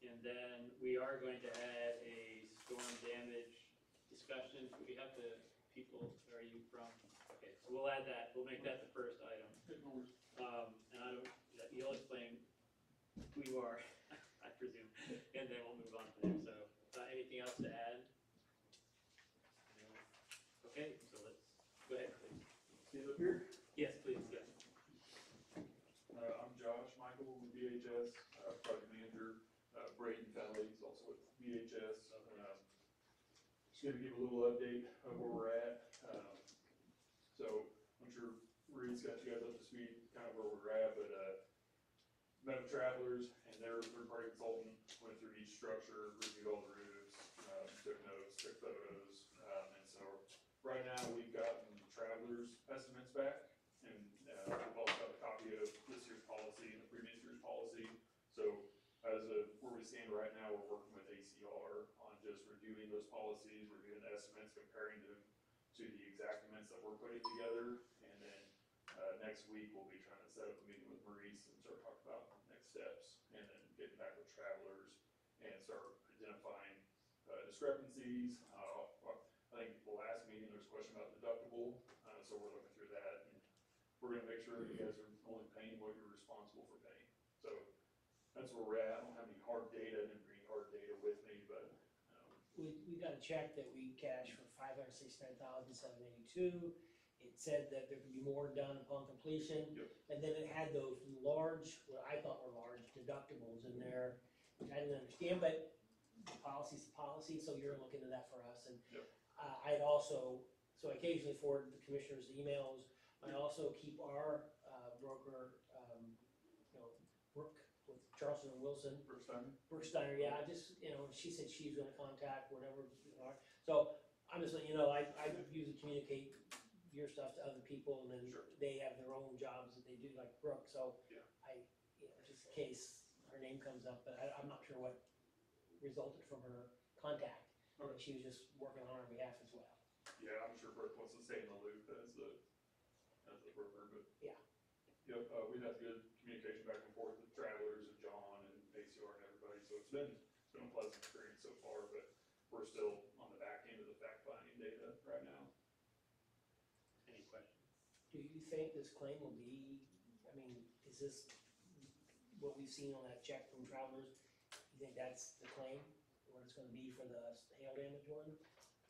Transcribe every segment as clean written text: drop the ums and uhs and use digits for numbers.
And then we are going to add a storm damage discussion. Do we have the people, where are you from? Okay, so we'll add that, we'll make that the first item. And I don't, you'll explain who you are, I presume, and then we'll move on from there. So, anything else to add? No? Okay, so let's, go ahead, please. Stand up here. Yes, please, yes. I'm Josh Michael with VHS, project manager. Braden Falley is also with VHS. Just gonna give a little update of where we're at. So I'm sure Reed's got you guys up to speed, kind of where we're at, but met with Travelers and their third-party consultant, went through each structure, reviewed all the roofs, took notes, took photos. And so right now we've gotten Travelers estimates back, and we've also got a copy of this year's policy and the previous year's policy. So as of where we stand right now, we're working with ACR on just reviewing those policies, reviewing the estimates, comparing them to the exactments that we're putting together. And then next week, we'll be trying to set up a meeting with Maurice and start talking about next steps, and then getting back with Travelers and start identifying discrepancies. I think the last meeting, there was a question about deductible, so we're looking through that, and we're gonna make sure that you guys are only paying what you're responsible for paying. So that's where we're at. I don't have any hard data, I didn't bring any hard data with me, but We got a check that we cashed for $569,782. It said that there could be more done upon completion. Yep. And then it had those large, what I thought were large deductibles in there, which I didn't understand, but policy's the policy, so you're looking into that for us. And Yep. I had also, so I occasionally forward the commissioners emails. I also keep our broker, Brooke with Charleston and Wilson. first time. Berksteiner, yeah, I just, she said she's gonna contact whatever, so I'm just letting you know, I usually communicate your stuff to other people, and then Sure. they have their own jobs that they do, like Brooke, so Yeah. just in case her name comes up, but I'm not sure what resulted from her contact. Okay. She was just working on our behalf as well. Yeah, I'm sure Brooke wants to stay in the loop as the broker, but. Yeah. Yep, we've had good communication back and forth with Travelers and John and ACR and everybody, so it's been a pleasant experience so far, but we're still on the back end of the fact-finding data right now. Any questions? Do you think this claim will be, is this what we've seen on that check from Travelers? You think that's the claim, what it's gonna be for the hail damage one?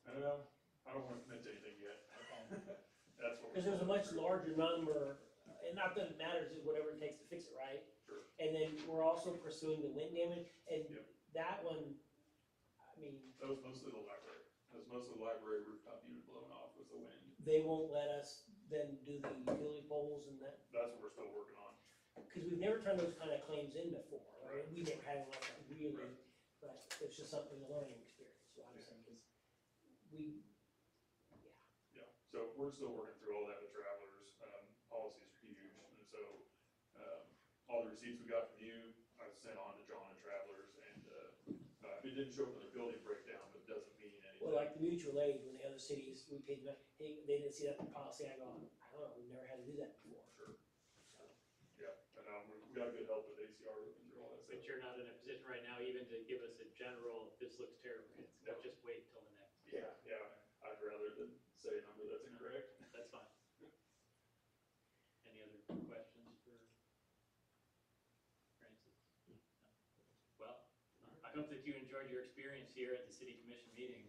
I don't want to commit to anything yet. Okay. That's what. Because there's a much larger number, and not that it matters, it's whatever it takes to fix it, right? Sure. And then we're also pursuing the wind damage, and Yep. that one, That was mostly the library. That was mostly the library rooftop unit blown off was the wind. they won't let us then do the utility poles and that, That's what we're still working on. because we've never turned those kind of claims in before, right? Right. We never had one like that really, Right. but it's just something, a learning experience, so I'm saying, because Yeah, so we're still working through all that with Travelers. Policies are huge, and so, all the receipts we got from you, I sent on to John and Travelers, and, it didn't show up in the building breakdown, but it doesn't mean anything. well, like the mutual aid, when the other cities, we paid them, hey, they didn't see that in the policy, I go, I don't know, we've never had to do that before. Sure, yeah, and, we got good help with ACR looking through all that stuff. But you're not in a position right now even to give us a general, this looks terrible, No. just wait till the next. Yeah, I'd rather than say a number that's incorrect. That's fine. Any other questions for Francis? No. Well, I hope that you enjoyed your experience here at the city commission meeting.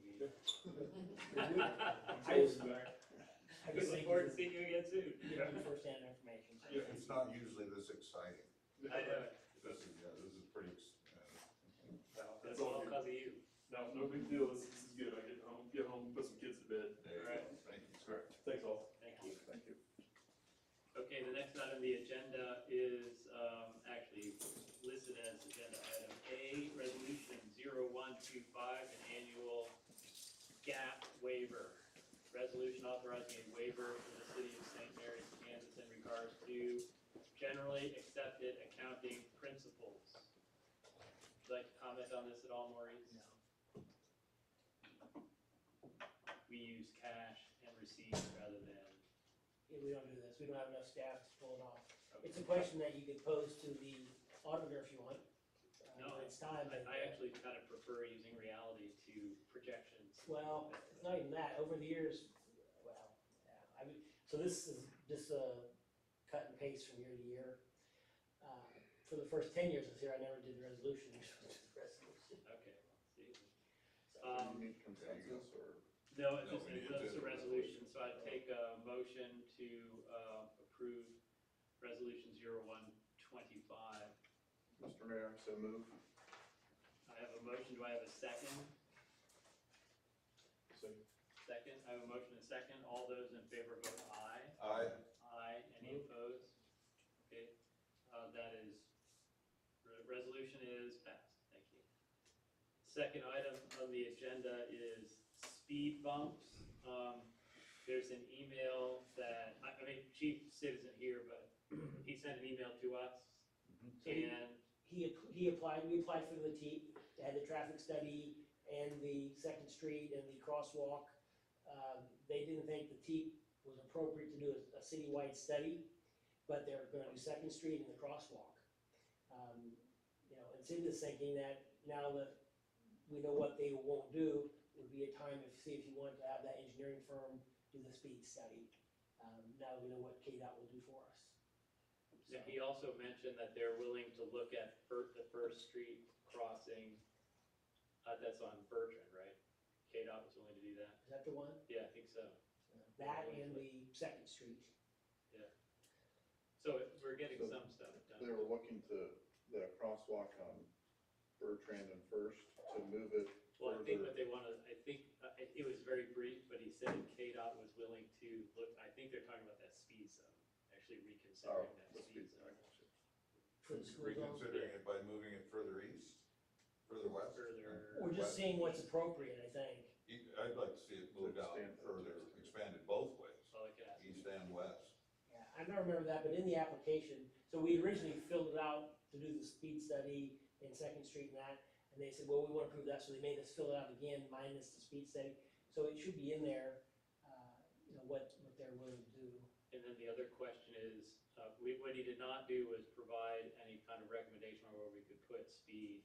I'm close back. I We guess look forward to seeing you again soon. give you first-hand information. so Yeah. thank It's you. not usually this exciting. I know, This is pretty, No, that's that's all all good. because of you. No big deal. This is good. I get home, put some kids to bed. there you go. Thank you, sir. Thanks all. Thank you. Thank you. Okay, the next item on the agenda is actually listed as agenda item A, resolution 0125, an annual gap waiver. Resolution authorizing a waiver for the city of St. Mary's, Kansas in regards to generally accepted accounting principles. Would you like to comment on this at all, Maurice? No. We use cash and receipts rather than. Yeah, we don't do this, we don't have enough staff to pull it off. It's a question that you could pose to the auditor if you want. No, It's this time. but, I actually kind of prefer using reality to projections. Well, it's not even that, over the years, well, yeah, I mean, so this is just a cut and paste from year to year. For the first 10 years I was here, I never did the resolution, you're supposed to do the resolution. Okay, well, see. You need consensus or? No, No, it's we need just to- a resolution, so I'd take a motion to approve resolution 0125. Mr. Mayor, so move. I have a motion, do I have a second? Second. Second, I have a motion and a second, all those in favor vote aye. Aye. Aye, any opposed? Okay, that is, resolution is passed, thank you. Second item on the agenda is speed bumps. There's an email that, I mean, Chief Sid isn't here, but he sent an email to us, So he- and, He applied, we applied for the TEEP, they had the traffic study and the Second Street and the crosswalk. They didn't think the TEEP was appropriate to do a citywide study, but they're gonna do Second Street and the crosswalk. You know, and Sid is thinking that now that we know what they won't do, would be a time to see if you wanted to have that engineering firm do the speed study. Now that we know what KDOT will do for us. yeah, he also mentioned that they're willing to look at the First Street crossing, that's on Bertrand, right? KDOT was willing to do that? Is that the one? Yeah, I think so. That and the Second Street. So we're getting So some stuff They done. were looking to, the crosswalk on Bertrand and First, to move it Well, I think further. what they wanted, I think, it was very brief, but he said KDOT was willing to look, I think they're talking about that speed zone, actually Oh, reconsidering that the speed speed zone. For the school zone. Reconsidering it by moving it further east, further west? Further, We're just seeing what's appropriate, I think. I'd like to see it moved out Expand it. further, expanded both ways, well, I could ask. east and west. Yeah, I don't remember that, but in the application, so we originally filled it out to do the speed study in Second Street and that, and they said, well, we want to prove that, so they made us fill it out again minus the speed study. So it should be in there, you know, what they're willing to do. And then the other question is, what he did not do was provide any kind of recommendation on where we could put speed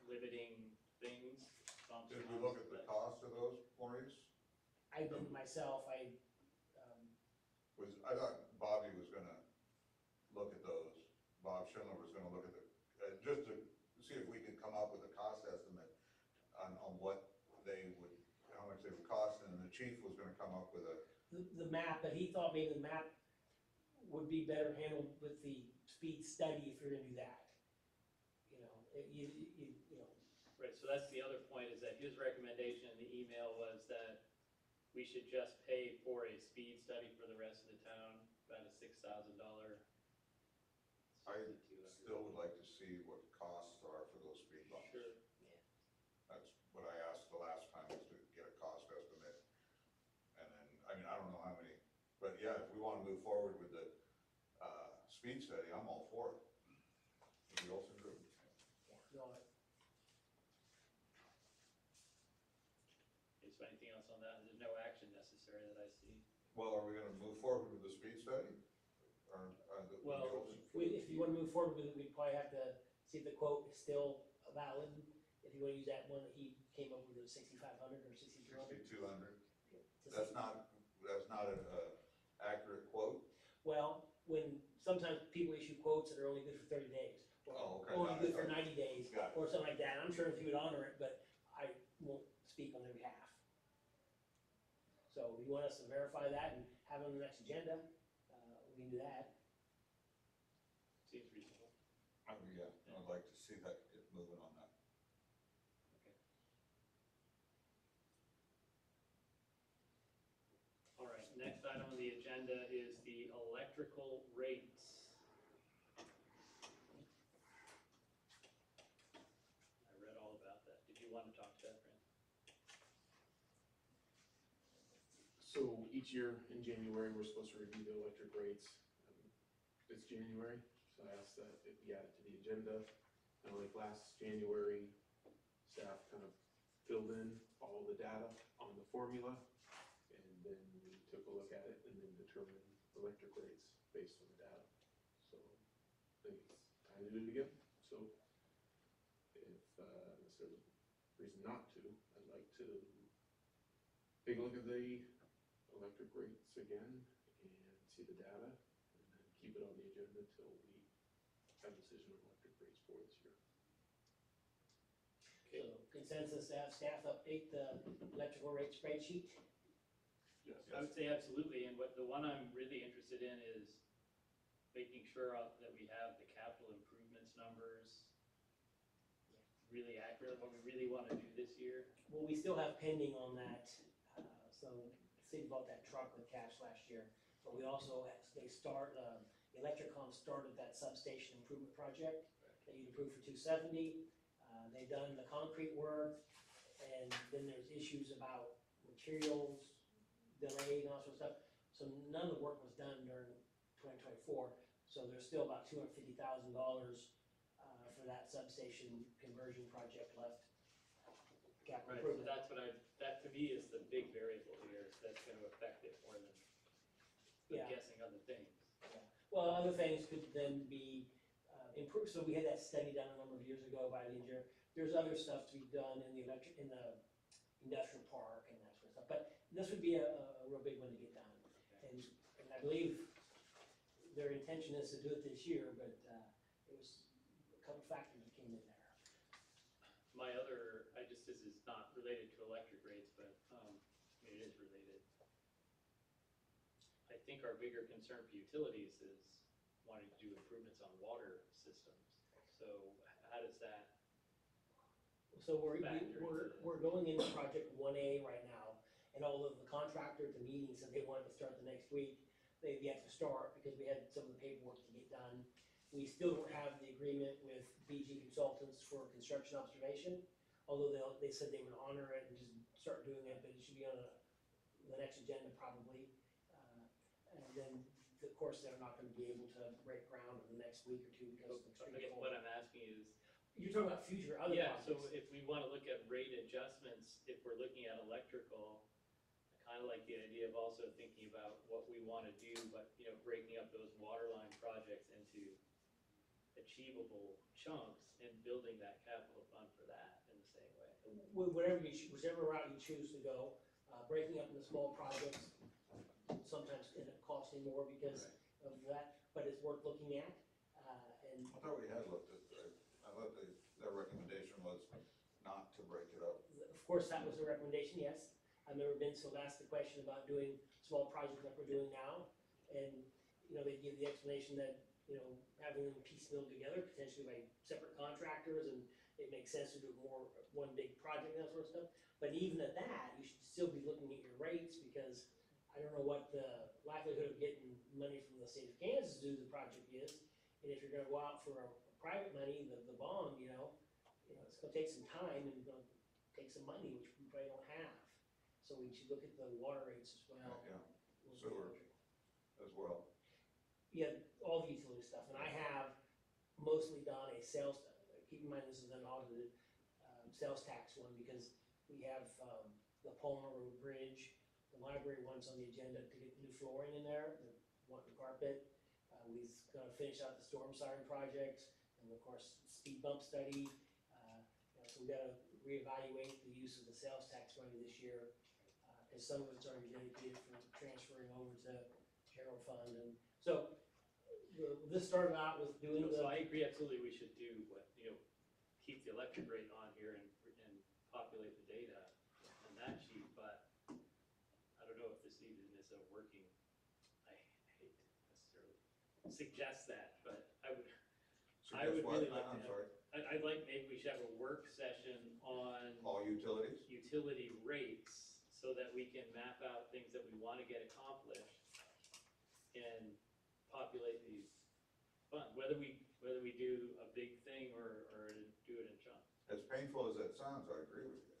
limiting things. bumps, Did we look at the but- cost of those, Maurice? I didn't myself, I thought Bobby was gonna look at those, Bob Schindler was gonna look at just to see if we could come up with a cost estimate on what they would, how much they would cost, and the chief was gonna come up with a, the map, but he thought maybe the map would be better handled with the speed study if you're gonna do that. You know, you know, Right, so that's the other point, is that his recommendation in the email was that we should just pay for a speed study for the rest of the town, about a $6,000. I 6,200. still would like to see what the costs are for those speed bumps. Sure. That's what I asked the last time, was to get a cost estimate. And then, I mean, I don't know how many, but yeah, if we wanna move forward with the, speed study, I'm all for it. The Olson Group. no, Is there anything else on that? There's no action necessary that I see. Well, are we gonna move forward with the speed study? Or, the Well, Olson? if you wanna move forward with it, we'd probably have to see if the quote is still valid. If you wanna use that one that he came up with, it was 6,500 or 6,200. 6,200, that's not an accurate quote? Well, when sometimes people issue quotes that are only good for 30 days. Or Oh, okay. only good for Got 90 days, Got it. or something like that. I'm sure if you would honor it, but I won't speak on their behalf. So if you want us to verify that and have it on the next agenda, we can do that. Seems reasonable. Yeah, I'd like to see that get moving on that. All right, next item on the agenda is the electrical rates. I read all about that. Did you want to talk to that, Fran? So each year in January, we're supposed to review the electric rates. It's January, so I asked that it be added to the agenda. And like last January, staff kind of filled in all the data on the formula. And then we took a look at it and then determined electric rates based on the data. So I think it's time to do it again. So if reason not to. I'd like to take a look at the electric rates again and see the data, and then keep it on the agenda till we have a decision on electric rates for this year. So consensus to have staff update the electrical rate spreadsheet? Yes. I would say absolutely, and the one I'm really interested in is making sure that we have the capital improvements numbers really accurate, what we really wanna do this year. Well, we still have pending on that, so the city bought that truck with cash last year, but we also, Electricom started that substation improvement project that you'd approved for 270. They've done the concrete work, and then there's issues about materials, delayed and all sorts of stuff. So none of the work was done during 2024, so there's still about $250,000 for that substation conversion project left. Capital Right, so improvement. that's that to me is the big variable here, that's gonna affect it more than Yeah. guessing other things. Well, other things could then be improved, so we had that study done a number of years ago by the engineer. There's other stuff to be done in the industrial park and that sort of stuff, but this would be a real big one to get done. And I believe their intention is to do it this year, but it was a couple factors that came in there. My other, this is not related to electric rates, but, I mean, it is related. I think our bigger concern for utilities is wanting to do improvements on water systems. So how does that, So we're Factor into this. going into project 1A right now, and although the contractor at the meeting said they wanted to start the next week, they've yet to start because we had some of the paperwork to get done. We still don't have the agreement with BG Consultants for construction observation, although they said they would honor it and just start doing it, but it should be on the next agenda probably. And then, of course, they're not gonna be able to break ground in the next week or two because of the I extreme guess cold. what I'm asking is, You're talking about future other yeah, so projects. if we wanna look at rate adjustments, if we're looking at electrical, I kinda like the idea of also thinking about what we wanna do, but, breaking up those water line projects into achievable chunks and building that capital fund for that in the same way. Whichever route you choose to go, breaking up into small projects sometimes end up costing more because of that, but it's worth looking at. And I thought we had looked at, I thought their recommendation was not to break it up. of course, that was the recommendation, yes. I've never been so asked the question about doing small projects like we're doing now. And, they give the explanation that, having them piecemeal together, potentially by separate contractors, and it makes sense to do more, one big project and that sort of stuff. But even at that, you should still be looking at your rates, because I don't know what the likelihood of getting money from the state of Kansas to do the project is. And if you're gonna go out for a private money, the bond, it's gonna take some time and it's gonna take some money, which we probably don't have. So we should look at the water rates as well. Yeah, sewer as well. Yeah, all the utility stuff, and I have mostly done a sales, keep in mind this is an audited, sales tax one, because we have, the Palmer Road Bridge, the library one's on the agenda to get new flooring in there, the carpet. We're gonna finish out the storm siren project, and of course, speed bump study. So we gotta reevaluate the use of the sales tax money this year, cause some of it's already dedicated for transferring over to general fund, and so, this started out with doing So the, I agree absolutely, we should do keep the electric rate on here and populate the data on that sheet, but I don't know if this even is a working, I hate to necessarily suggest that, but I would Suggest what? really like to I'm have- sorry, I'd like, maybe we should have a work session on all utilities? utility rates, so that we can map out things that we wanna get accomplished and populate these funds, whether we do a big thing or do it in chunks. As painful as that sounds, I agree with you.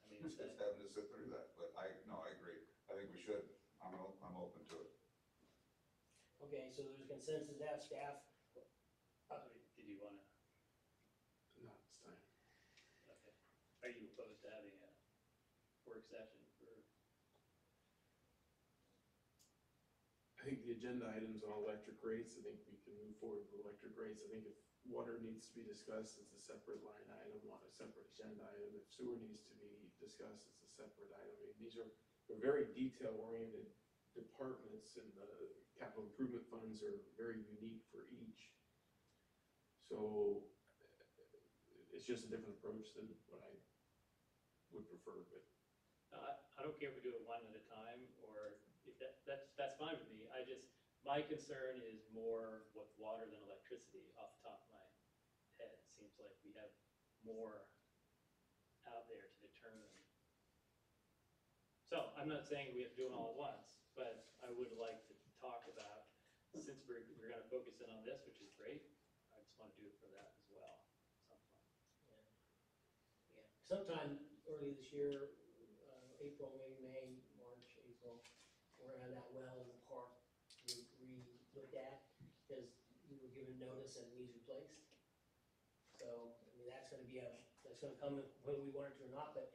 I mean, It's just having to sit through that, but I agree. I think we should. I'm open to it. okay, so there's consensus to have staff, did you wanna, Not this time. okay, are you opposed to having a work session for, I think the agenda items on electric rates, I think we can move forward with electric rates. I think if water needs to be discussed, it's a separate line item, on a separate agenda item. If sewer needs to be discussed, it's a separate item. I mean, these are, they're very detail-oriented departments, and the capital improvement funds are very unique for each. So it's just a different approach than what I would prefer, but I don't care if we do it one at a time, or if that's fine with me. My concern is more with water than electricity off the top of my head. It seems like we have more out there to determine. So I'm not saying we have to do it all at once, but I would like to talk about, since we're gonna focus in on this, which is great, I just wanna do it for that as well, at some point. Yeah. Sometime early this year, April, maybe May, March, April, we're gonna have that well in the park re-looked at, because we were given notice and it needs replaced. So, I mean, that's gonna come whether we want it to or not, but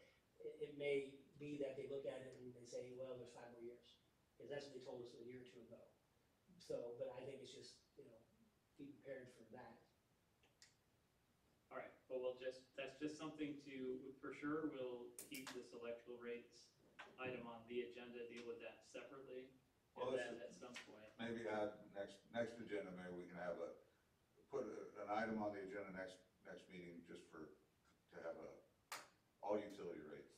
it may be that they look at it and they say, well, there's 5 more years, because that's what they told us a year or two ago. So, but I think it's just, be prepared for that. All right, well, that's just something to, for sure, we'll keep this electrical rates item on the agenda, deal with that separately. Well, And then at some point, Maybe add next agenda, maybe we can have put an item on the agenda next meeting just to have all utility rates,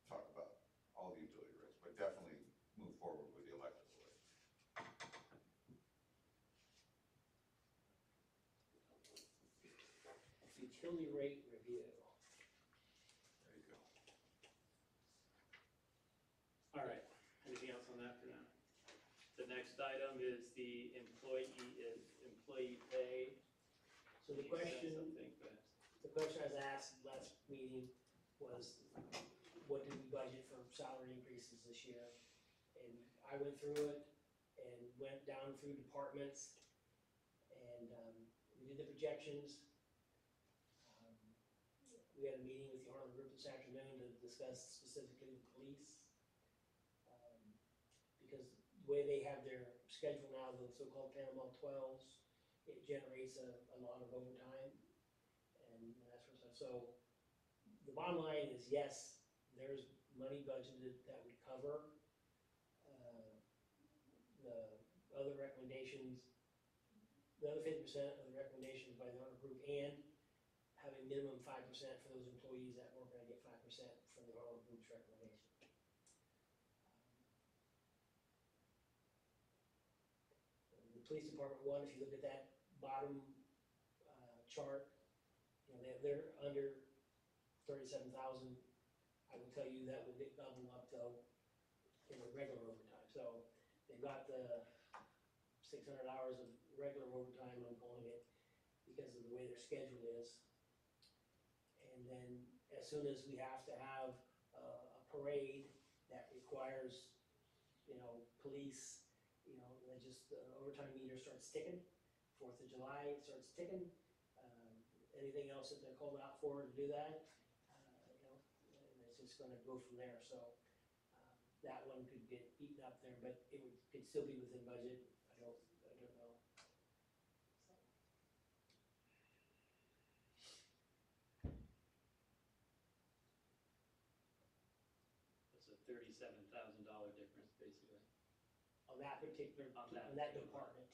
talk about all the utility rates, but definitely move forward with the electrical rates. Utility rate review. There you go. all right, anything else on that for now? The next item is the employee pay. So the You said question something, but I was asked last meeting was, what did we budget for salary increases this year? And I went through it and went down through departments, and we did the projections. We had a meeting with the Harlan Group this afternoon to discuss specifically the police. Because the way they have their schedule now, the so-called Panama 12s, it generates a lot of overtime and that sort of stuff. So the bottom line is, yes, there's money budgeted that would cover the other recommendations, the other 50% of the recommendations by the Harlan Group, and having minimum 5% for those employees that weren't gonna get 5% from the Harlan Group's recommendation. The police department one, if you look at that bottom chart, they're under 37,000. I will tell you that will get doubled up though in the regular overtime. So they've got the 600 hours of regular overtime, I'm calling it, because of the way their schedule is. And then as soon as we have to have a parade that requires, police, the overtime meter starts ticking. 4th of July, it starts ticking. Anything else that they're called out for to do that, and it's just gonna go from there. So that one could get eaten up there, but could still be within budget. I don't know. it's a $37,000 difference, basically. On that particular, On on that that department.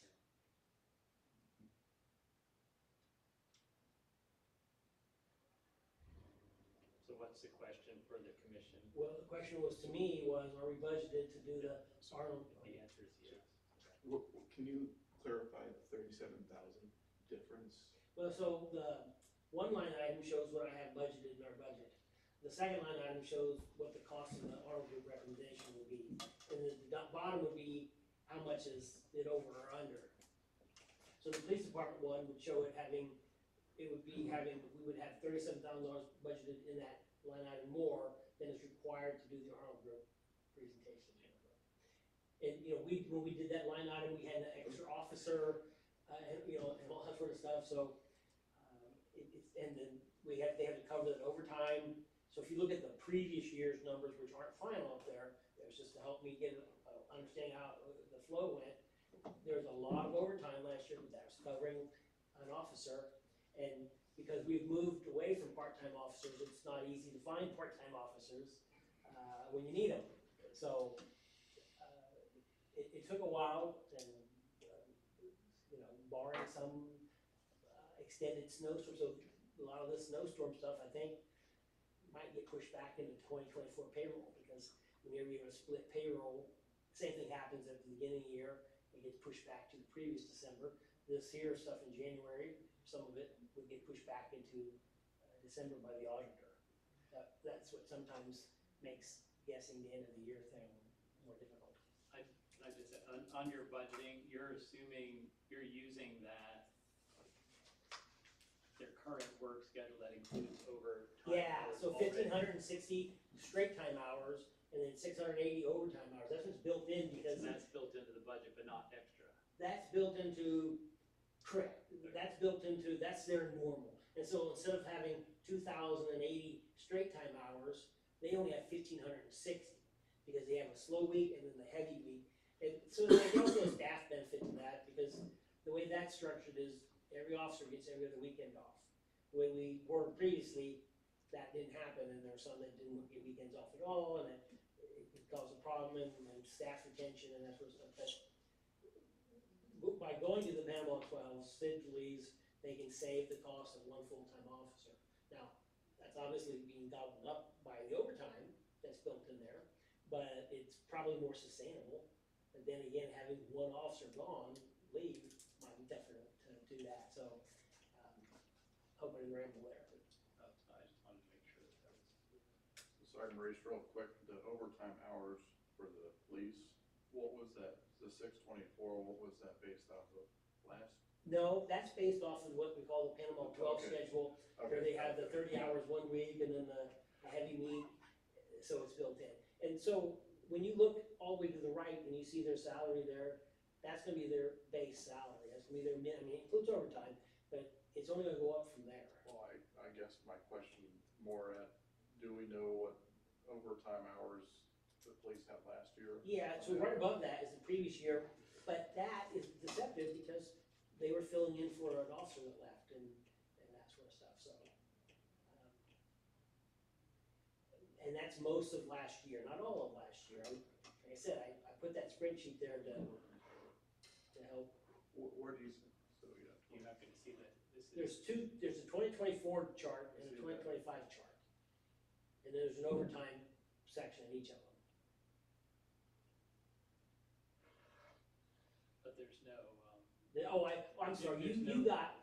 So what's the question for the commission? Well, the question was, to me, are we budgeted to do the Arnold? The answer is yes. can you clarify the 37,000 difference? Well, so the one line item shows what I have budgeted in our budget. The second line item shows what the cost of the Arnold Group recommendation will be. And the bottom would be how much is it over or under. So the police department one would show it we would have $37,000 budgeted in that line item more than is required to do the Arnold Group presentation. And, when we did that line item, we had an extra officer, and all that sort of stuff, so, and then they have to cover that overtime. So if you look at the previous year's numbers, which aren't final up there, it was just to help me get understanding how the flow went, there was a lot of overtime last year, because that was covering an officer. And because we've moved away from part-time officers, it's not easy to find part-time officers, when you need them. So, it took a while, and, you know, barring some, extended snowstorm, so a lot of this snowstorm stuff, I think, might get pushed back into 2024 payroll, because whenever you're gonna split payroll, same thing happens at the beginning of the year, it gets pushed back to the previous December. This here stuff in January, some of it would get pushed back into December by the auditor. That's what sometimes makes guessing the end of the year thing more difficult. I just, on your budgeting, you're assuming, you're using that, their current work schedule that includes overtime. Yeah, hours so already. 1,560 straight time hours, and then 680 overtime hours, that's what's built in, because And that's built into the budget, but not extra. that's built into, correct, that's built into, that's their normal. And so instead of having 2,080 straight time hours, they only have 1,560, because they have a slow week and then the heavy week. And so there's also a staff benefit to that, because the way that's structured is every officer gets every other weekend off. When we worked previously, that didn't happen, and there were some that didn't get weekends off at all, and it caused a problem, and staff retention and that sort of stuff. But by going to the Panama 12, Sid believes they can save the cost of one full-time officer. Now, that's obviously being gobbled up by the overtime that's built in there, but it's probably more sustainable. And then again, having one officer gone, leave, might be tougher to do that, so, hope I didn't ramble there. I just wanted to make sure that was. Sergeant Maurice, real quick, the overtime hours for the police, what was that, the 624, what was that based off of last? No, that's based off of what we call the Panama 12 Okay. schedule, where they have the 30 hours one week and then the heavy week, so it's built in. And so when you look all the way to the right and you see their salary there, that's gonna be their base salary, that's gonna be their I mean, it includes overtime, but it's only gonna go up from there. Well, I guess my question more at, do we know what overtime hours the police had last year? Yeah, so right above that is the previous year, but that is deceptive because they were filling in for an officer that left and that sort of stuff, so. And that's most of last year, not all of last year. Like I said, I put that spreadsheet there to help. Where do you, so, yeah. You're not gonna see that, this is. There's a 2024 chart and a I see that. 2025 chart. And there's an overtime section in each of them. But there's no, I'm sorry, There's you got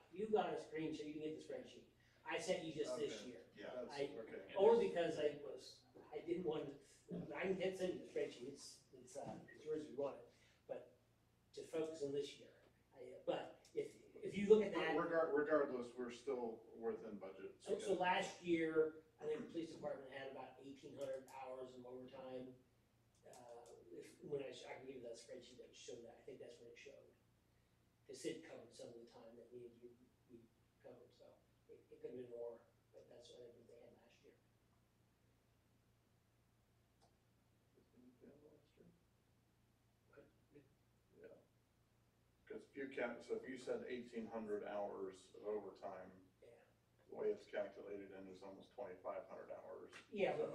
a screenshot, you can get the spreadsheet. I sent you just this Okay. year. Yeah. That's, okay. Only because I didn't want to, I can send you the spreadsheet, it's yours if you want it, but to focus on this year. But if you look at that, Regardless, we're still within budget. so last year, I think the police department had about 1,800 hours of overtime. I can give you that spreadsheet that showed that, I think that's what it showed. Cause Sid covered some of the time that we covered, so it could have been more, but that's what I think they had last year. Yeah. Cause if you count, so if you said 1,800 hours of overtime, Yeah. the way it's calculated in is almost 2,500 hours. Yeah, but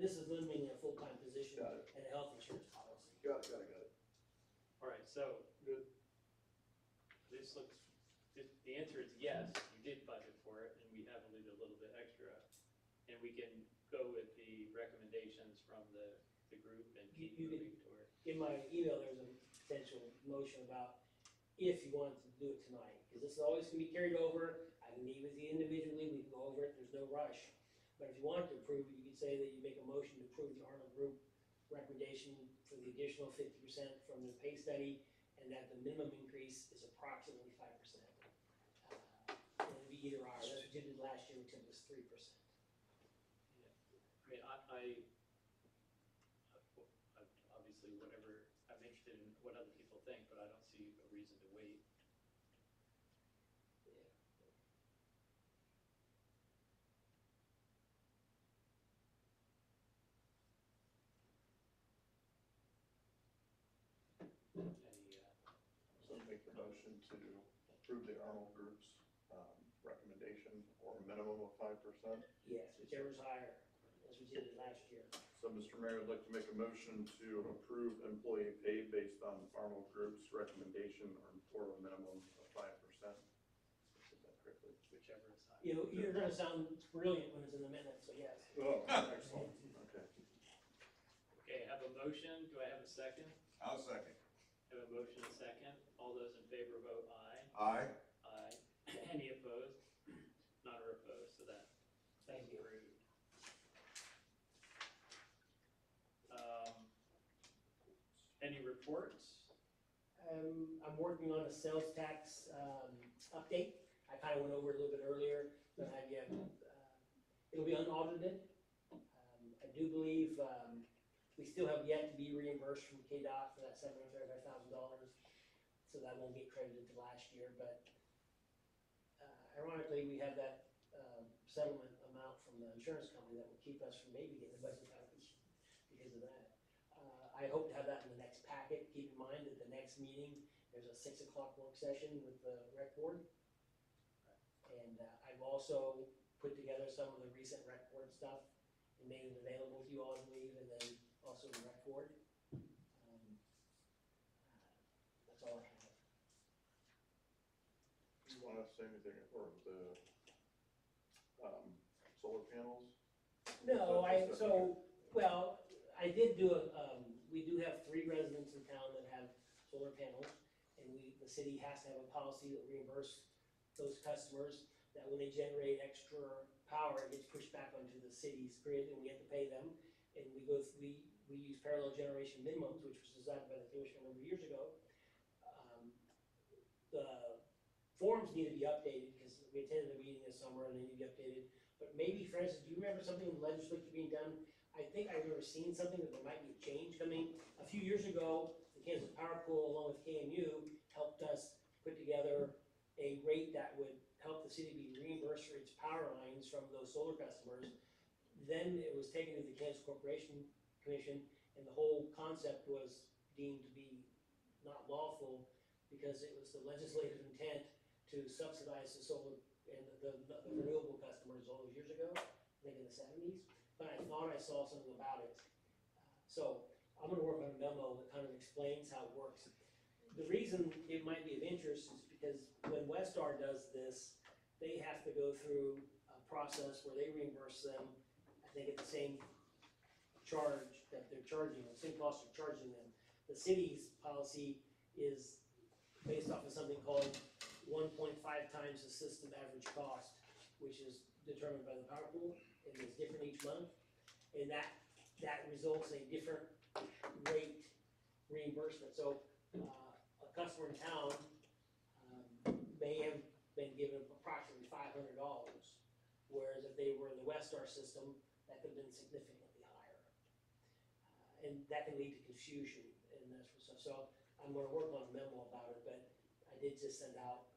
this is limiting a full-time position Got it. and a health insurance policy. Got it. alright, so. Good. The answer is yes, you did budget for it, and we have a little bit extra. And we can go with the recommendations from the group and keep You moving toward. In my email, there's a potential motion about if you wanted to do it tonight, because this is always gonna be carried over. I can meet with you individually, we can go over it, there's no rush. But if you wanted to approve it, you could say that you make a motion to approve the Arnold Group recommendation for the additional 50% from the pay study, and that the minimum increase is approximately 5%. And it'd be either or, that's what you did last year, which was 3%. I mean, obviously, whatever, I'm interested in what other people think, but I don't see a reason to wait. Any motion to approve the Arnold Group's, recommendation or minimum of 5%. Yes, whichever's higher, as we did it last year. So, Mr. Mayor, I'd like to make a motion to approve employee pay based on Arnold Group's recommendation or a minimum of 5%. Is that correctly? Whichever is higher. You're gonna sound brilliant when it's in the minutes, so yes. Oh, excellent, okay. Okay, I have a motion, do I have a second? I'll second. I have a motion and a second, all those in favor vote aye. Aye. Aye. Any opposed? None are opposed, so that's Thank you. approved. Any reports? I'm working on a sales tax, update. I kinda went over it a little bit earlier, but I, it'll be unaudited. I do believe, we still have yet to be reimbursed from KDOT for that $735,000, so that won't get credited to last year, but, ironically, we have that, settlement amount from the insurance company that will keep us from maybe getting a budget coverage because of that. I hope to have that in the next packet. Keep in mind that the next meeting, there's a 6 o'clock work session with the rec board. And I've also put together some of the recent rec board stuff and made it available to you all, I believe, and then also the rec board. That's all I have. You want to say anything for the, solar panels? No, well, I did do we do have 3 residents in town that have solar panels, and the city has to have a policy that reimburse those customers, that when they generate extra power, it gets pushed back onto the city's grid, and we have to pay them. And we use parallel generation minimums, which was designed by the commission a number of years ago. The forms need to be updated, because we attended a meeting this summer, and they need to be updated. But maybe, Francis, do you remember something in the legislature being done? I think I remember seeing something that there might be a change coming. A few years ago, the Kansas Power Pool, along with KMU, helped us put together a rate that would help the city be reimbursed for its power lines from those solar customers. Then it was taken to the Kansas Corporation Commission, and the whole concept was deemed to be not lawful because it was the legislative intent to subsidize the solar and the renewable customers all those years ago, I think in the 70s. But I thought I saw something about it. So I'm gonna work on a memo that kind of explains how it works. The reason it might be of interest is because when Westar does this, they have to go through a process where they reimburse them, I think at the same charge that they're charging, the same cost they're charging them. The city's policy is based off of something called 1.5 times the system average cost, which is determined by the power pool, and it's different each month. And that results in a different rate reimbursement. So a customer in town may have been given approximately $500, whereas if they were in the Westar system, that could have been significantly higher. And that can lead to confusion, and that's what, so I'm gonna work on a memo about it, but I did just send out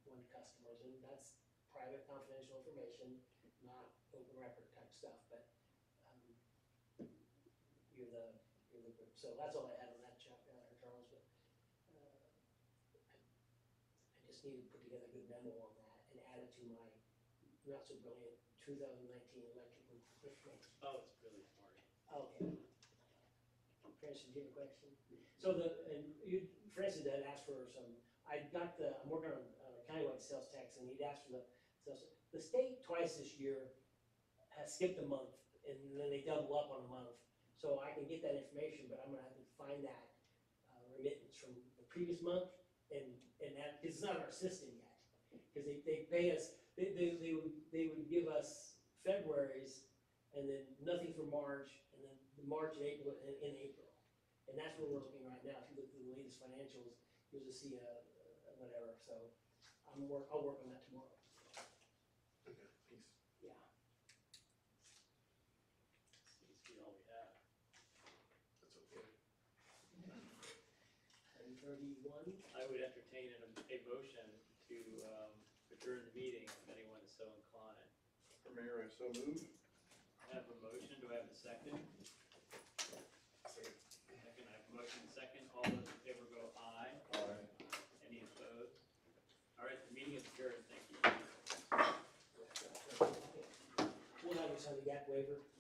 one to customers, and that's private confidential information, not open record type stuff, but you're the group. So that's all I had on that, Chuck, Charles, but I just need to put together a good memo on that and add it to my not so brilliant 2019 electrical information. Oh, it's really smart. Okay. Francis, do you have a question? So Francis had asked for some, I'm working on countywide sales tax, and he'd asked for the sales. The state twice this year has skipped a month, and then they double up on a month. So I can get that information, but I'm gonna have to find that remittance from the previous month, and that, it's not in our system yet. Because they pay us, they would give us February's, and then nothing for March, and then March and April in April. And that's where we're looking right now. If you look at the latest financials, you'll just see whatever. So I'll work on that tomorrow. Okay, thanks. Yeah. Seems to be all we have. That's okay. 10:31. I would entertain a motion to adjourn the meeting if anyone is so inclined. Mr. Mayor, I so move. I have a motion, do I have a second? Second, I have a motion and second, all those in favor go aye. Aye. Any opposed? adjourned, thank you. We'll have you sign the gap waiver.